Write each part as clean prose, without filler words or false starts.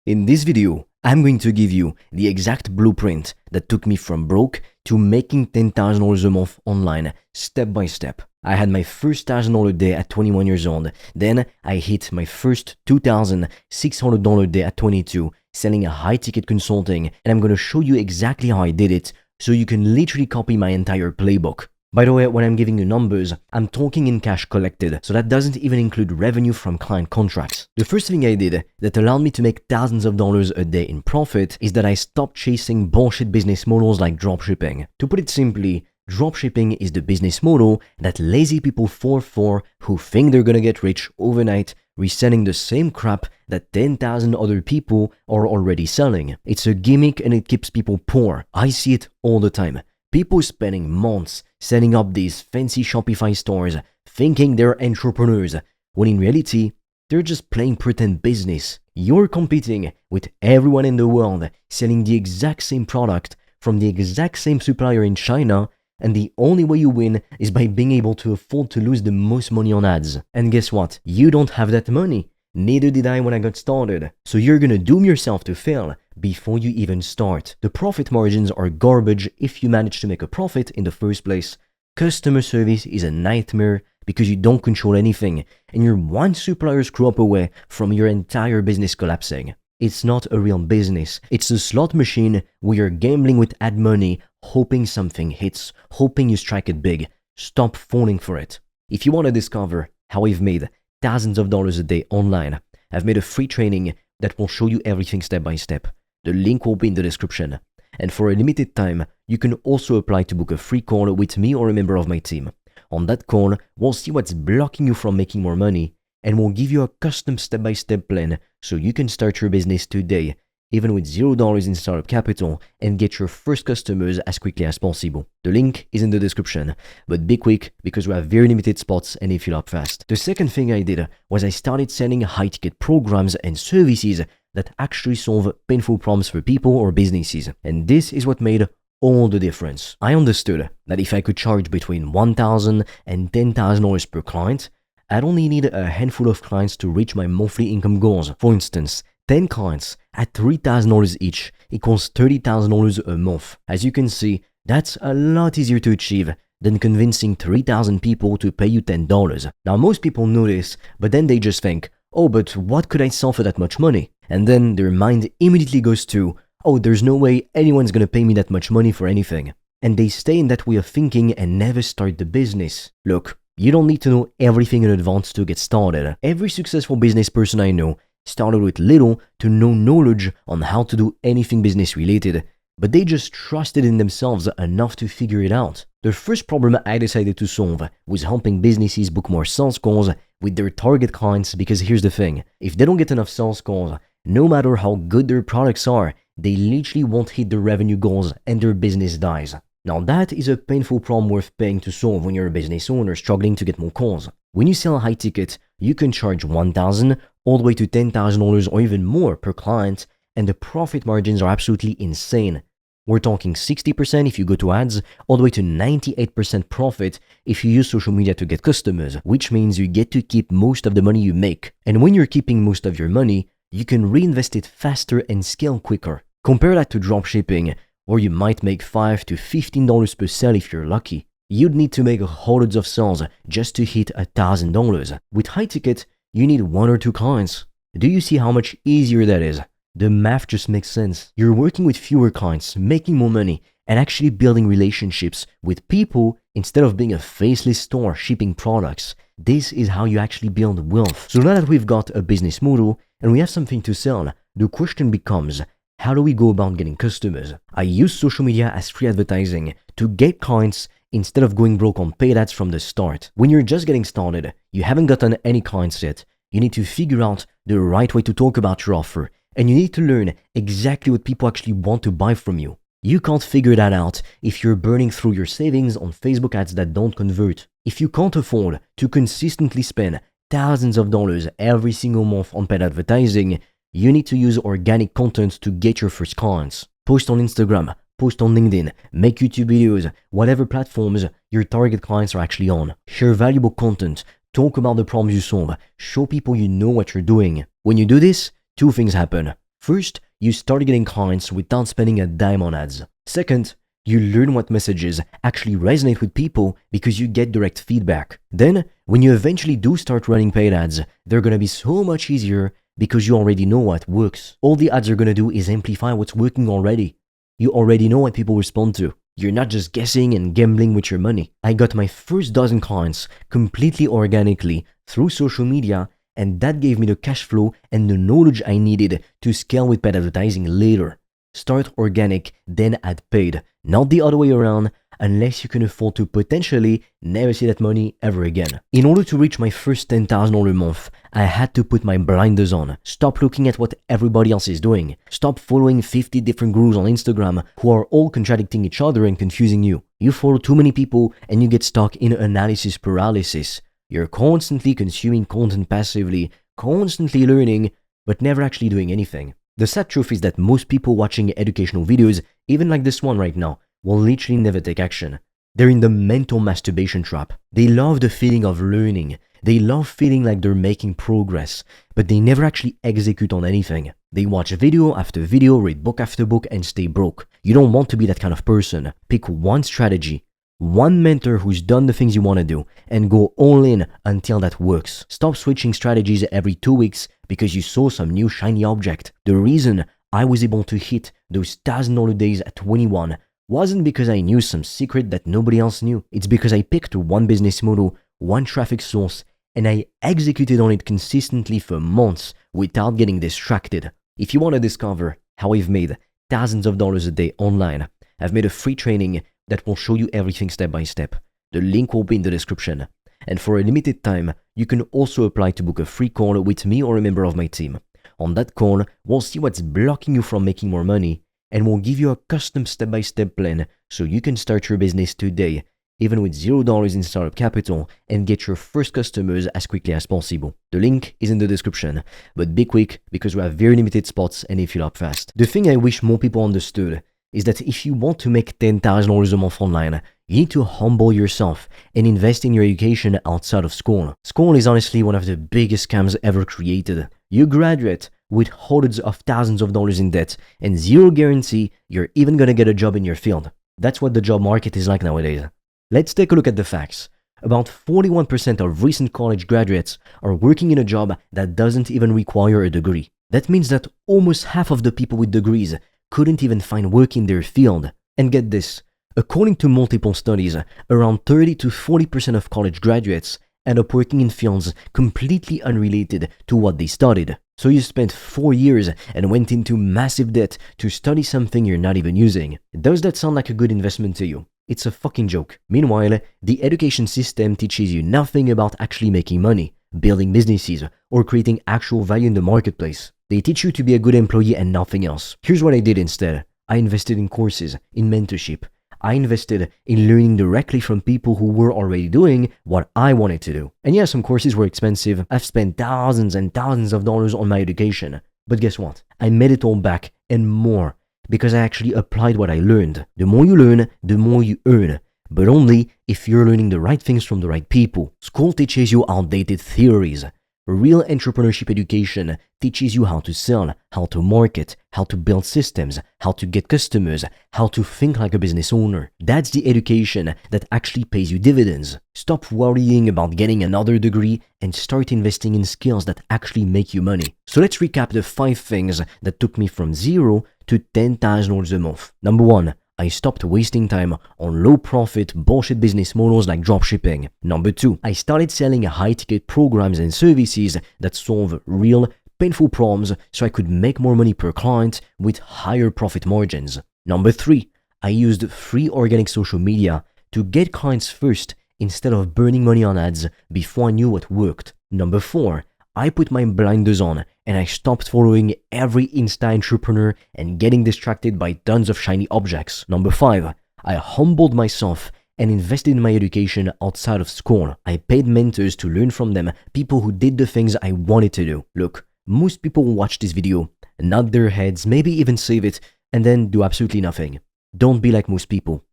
In this video, I'm going to give you the exact blueprint that took me from broke to making $10,000 a month online, step by step. I had my first $1,000 a day at 21 years old. Then I hit my first $2,600 a day at 22, selling a high-ticket consulting, and I'm going to show you exactly how I did it so you can literally copy my entire playbook. By the way, when I'm giving you numbers, I'm talking in cash collected, so that doesn't even include revenue from client contracts. The first thing I did that allowed me to make thousands of dollars a day in profit is that I stopped chasing bullshit business models like dropshipping. To put it simply, dropshipping is the business model that lazy people fall for who think they're gonna get rich overnight reselling the same crap that 10,000 other people are already selling. It's a gimmick and it keeps people poor. I see it all the time. People spending months setting up these fancy Shopify stores thinking they're entrepreneurs, when in reality, they're just playing pretend business. You're competing with everyone in the world selling the exact same product from the exact same supplier in China, and the only way you win is by being able to afford to lose the most money on ads. And guess what? You don't have that money. Neither did I when I got started. So you're gonna doom yourself to fail before you even start. The profit margins are garbage if you manage to make a profit in the first place. Customer service is a nightmare because you don't control anything and you're one supplier screw up away from your entire business collapsing. It's not a real business. It's a slot machine where you're gambling with ad money, hoping something hits, hoping you strike it big. Stop falling for it. If you want to discover how I've made thousands of dollars a day online, I've made a free training that will show you everything step by step. The link will be in the description. And for a limited time, you can also apply to book a free call with me or a member of my team. On that call, we'll see what's blocking you from making more money, and we'll give you a custom step-by-step plan so you can start your business today, even with $0 in startup capital, and get your first customers as quickly as possible. The link is in the description, but be quick because we have very limited spots and they fill up fast. The second thing I did was I started selling high-ticket programs and services that actually solve painful problems for people or businesses. And this is what made all the difference. I understood that if I could charge between $1,000 and $10,000 per client, I'd only need a handful of clients to reach my monthly income goals. For instance, 10 clients at $3,000 each equals $30,000 a month. As you can see, that's a lot easier to achieve than convincing 3,000 people to pay you $10. Now, most people know this, but then they just think, oh, but what could I sell for that much money? And then their mind immediately goes to, oh, there's no way anyone's gonna pay me that much money for anything. And they stay in that way of thinking and never start the business. Look, you don't need to know everything in advance to get started. Every successful business person I know started with little to no knowledge on how to do anything business related, but they just trusted in themselves enough to figure it out. The first problem I decided to solve was helping businesses book more sales calls with their target clients, because here's the thing, if they don't get enough sales calls, no matter how good their products are, they literally won't hit their revenue goals and their business dies. Now that is a painful problem worth paying to solve when you're a business owner struggling to get more calls. When you sell a high ticket, you can charge $1,000 all the way to $10,000 or even more per client, and the profit margins are absolutely insane. We're talking 60% if you go to ads, all the way to 98% profit if you use social media to get customers, which means you get to keep most of the money you make. And when you're keeping most of your money, you can reinvest it faster and scale quicker. Compare that to dropshipping, where you might make $5 to $15 per sale if you're lucky. You'd need to make hundreds of sales just to hit $1,000. With high ticket, you need 1 or 2 clients. Do you see how much easier that is? The math just makes sense. You're working with fewer clients, making more money, and actually building relationships with people instead of being a faceless store shipping products. This is how you actually build wealth. So now that we've got a business model and we have something to sell, the question becomes, how do we go about getting customers? I use social media as free advertising to get clients instead of going broke on paid ads from the start. When you're just getting started, you haven't gotten any clients yet, you need to figure out the right way to talk about your offer, and you need to learn exactly what people actually want to buy from you. You can't figure that out if you're burning through your savings on Facebook ads that don't convert. If you can't afford to consistently spend thousands of dollars every single month on paid advertising, you need to use organic content to get your first clients. Post on Instagram, post on LinkedIn, make YouTube videos, whatever platforms your target clients are actually on. Share valuable content, talk about the problems you solve, show people you know what you're doing. When you do this, two things happen. First, you start getting clients without spending a dime on ads. Second, you learn what messages actually resonate with people because you get direct feedback. Then, when you eventually do start running paid ads, they're gonna be so much easier because you already know what works. All the ads are gonna do is amplify what's working already. You already know what people respond to. You're not just guessing and gambling with your money. I got my first dozen clients completely organically through social media, and that gave me the cash flow and the knowledge I needed to scale with paid advertising later. Start organic, then add paid, not the other way around, unless you can afford to potentially never see that money ever again. In order to reach my first $10,000 a month, I had to put my blinders on. Stop looking at what everybody else is doing. Stop following 50 different gurus on Instagram who are all contradicting each other and confusing you. You follow too many people and you get stuck in analysis paralysis. You're constantly consuming content passively, constantly learning, but never actually doing anything. The sad truth is that most people watching educational videos, even like this one right now, will literally never take action. They're in the mental masturbation trap. They love the feeling of learning. They love feeling like they're making progress, but they never actually execute on anything. They watch video after video, read book after book, and stay broke. You don't want to be that kind of person. Pick one strategy, one mentor who's done the things you want to do, and go all in until that works. Stop switching strategies every 2 weeks because you saw some new shiny object. The reason I was able to hit those $1,000 days at 21 wasn't because I knew some secret that nobody else knew. It's because I picked one business model, one traffic source, and I executed on it consistently for months without getting distracted. If you want to discover how I've made thousands of dollars a day online, I've made a free training that will show you everything step by step. The link will be in the description. And for a limited time, you can also apply to book a free call with me or a member of my team. On that call, we'll see what's blocking you from making more money, and we'll give you a custom step-by-step plan so you can start your business today, even with $0 in startup capital, and get your first customers as quickly as possible. The link is in the description, but be quick because we have very limited spots and they fill up fast. The thing I wish more people understood is that if you want to make $10,000 a month online, you need to humble yourself and invest in your education outside of school. School is honestly one of the biggest scams ever created. You graduate with hundreds of thousands of dollars in debt and zero guarantee you're even gonna get a job in your field. That's what the job market is like nowadays. Let's take a look at the facts. About 41% of recent college graduates are working in a job that doesn't even require a degree. That means that almost half of the people with degrees couldn't even find work in their field. And get this, according to multiple studies, around 30 to 40% of college graduates end up working in fields completely unrelated to what they studied. So you spent 4 years and went into massive debt to study something you're not even using. Does that sound like a good investment to you? It's a fucking joke. Meanwhile, the education system teaches you nothing about actually making money, building businesses, or creating actual value in the marketplace. They teach you to be a good employee and nothing else. Here's what I did instead. I invested in courses, in mentorship. I invested in learning directly from people who were already doing what I wanted to do. And yeah, some courses were expensive. I've spent thousands and thousands of dollars on my education. But guess what? I made it all back and more because I actually applied what I learned. The more you learn, the more you earn. But only if you're learning the right things from the right people. School teaches you outdated theories. Real entrepreneurship education teaches you how to sell, how to market, how to build systems, how to get customers, how to think like a business owner. That's the education that actually pays you dividends. Stop worrying about getting another degree and start investing in skills that actually make you money. So let's recap the 5 things that took me from $0 to $10,000 a month. Number 1. I stopped wasting time on low-profit bullshit business models like dropshipping. Number 2, I started selling high-ticket programs and services that solve real, painful problems so I could make more money per client with higher profit margins. Number 3, I used free organic social media to get clients first instead of burning money on ads before I knew what worked. Number 4, I put my blinders on and I stopped following every Insta entrepreneur and getting distracted by tons of shiny objects. Number 5, I humbled myself and invested in my education outside of school. I paid mentors to learn from them, people who did the things I wanted to do. Look, most people will watch this video, nod their heads, maybe even save it, and then do absolutely nothing. Don't be like most people.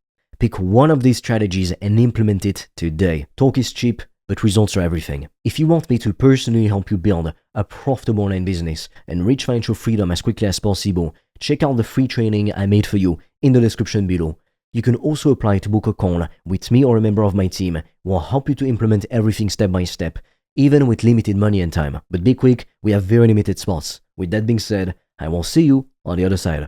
Pick one of these strategies and implement it today. Talk is cheap, but results are everything. If you want me to personally help you build a profitable online business and reach financial freedom as quickly as possible, check out the free training I made for you in the description below. You can also apply to book a call with me or a member of my team who will help you to implement everything step by step, even with limited money and time. But be quick, we have very limited spots. With that being said, I will see you on the other side.